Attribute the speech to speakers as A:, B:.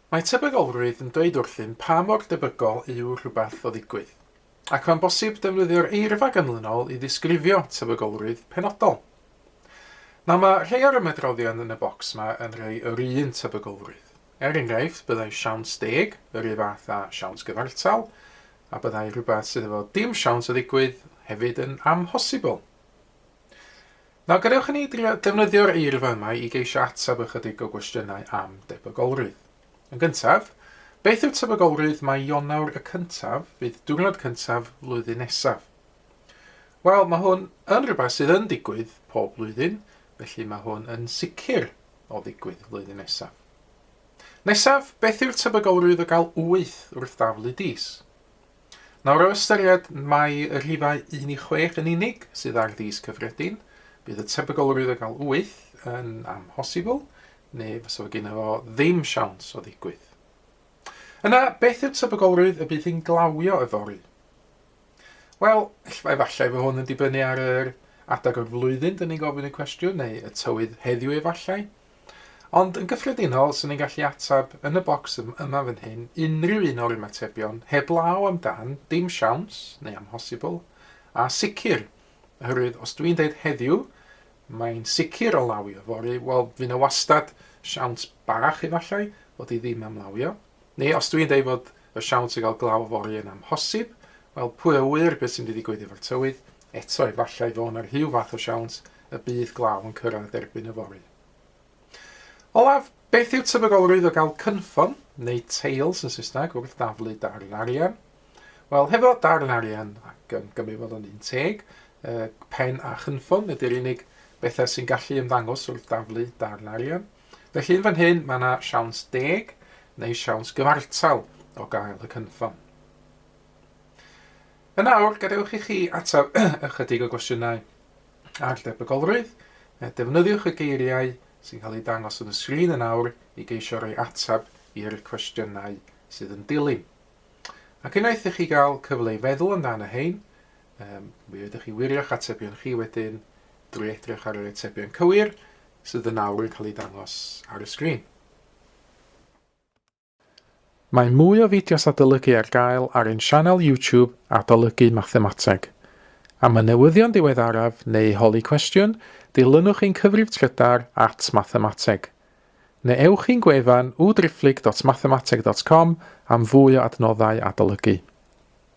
A: Mae tebygolrwydd yn dweud wrthyn pa mor debygol yw rhywbeth o ddigwydd, ac mae'n bosib defnyddio'r eirfa ganlynol i ddisgrifio tebygolrwydd penodol. Nawr mae rhai o'r ymadroddion yn y bocs yma yn rhoi yr un tebygolrwydd. Enghraifft, byddai siawns 10 yr un fath â siawns gyfartal, a byddai rhywbeth sydd efo dim siawns o ddigwydd hefyd yn amhosibl. Nawr gadewch i ni defnyddio'r eirfa yma i geisio ateb ychydig o gwestiynau am debygolrwydd. Yn gyntaf, beth yw tebygolrwydd mae Ionawr y cyntaf fydd diwrnod cyntaf flwyddyn nesaf? Wel, mae hwn yn rhywbeth sydd yn digwydd pob blwyddyn, felly mae hwn yn sicr o ddigwydd flwyddyn nesaf. Nesaf, beth yw'r tebygolrwydd o gael 8 wrth daflu dis? Nawr o ystyried mae y rhifau 1 i 6 yn unig sydd ar dis cyffredin, bydd y tebygolrwydd o gael 8 yn amhosibl, neu fysa fo gyda fo ddim siawns o ddigwydd. Yna, beth yw'r tebygolrwydd y bydd hi'n glawio yfory? Wel, efallai fo hwn yn dibynnu ar yr adag o'r flwyddyn, dyn ni'n gofyn y cwestiwn, neu y tywydd heddiw efallai. Ond yn gyffredinol, sy'n ni'n gallu atab yn y bocs yma fan hyn unrhyw un o'r ymatebion heblaw amdan dim siawns, neu amhosibl, a sicr. Oherwydd, os dwi'n deud heddiw, mae'n sicr o lawio fory, wel, fy'n y wastad siawns bach efallai, fod i ddim am lawio. Neu os dwi'n deud fod y siawns i gael glaw fory yn amhosib, wel, pwy a wyr beth sy'n digwydd efo'r tywydd, eto efallai fo'n ar rhyw fath o siawns y bydd glaw yn cyrraedd erbyn y fory. Olaf, beth yw tebygolrwydd o gael cynffon, neu tails yn Saesneg, wrth daflu darn arian? Wel, hefo darn arian, ac yn gymryd fod yn un teg, pen a chynffon ydy'r unig bethau sy'n gallu ymddangos wrth daflu darn arian. Felly yn fan hyn mae yna siawns 10 neu siawns gyfartal o gael y cynffon. Yn awr, gadewch i chi atab ychydig o gwestiynau ar debygolrwydd. Defnyddiwch y geiriau sy'n cael ei dangos yn y sgrin yn awr i geisio rhoi atab i'r cwestiynau sydd yn dilyn. Ac unwaith i chi gael cyfle i feddwl amdano hein, mi ydych chi wirio'ch atebion chi wedyn drwy edrych ar yr atebion cywir sydd yn awr yn cael ei dangos ar y sgrin. Mae mwy o fideos adolygu ar gael ar ein sianel YouTube Adolygu Mathemateg. Am y newyddion diweddaraf neu holi cwestiwn, dilynwch ein cyfrif trydar @Mathemateg. Neu ewch i'n gwefan www.mathemateg.com am fwy o adnoddau adolygu.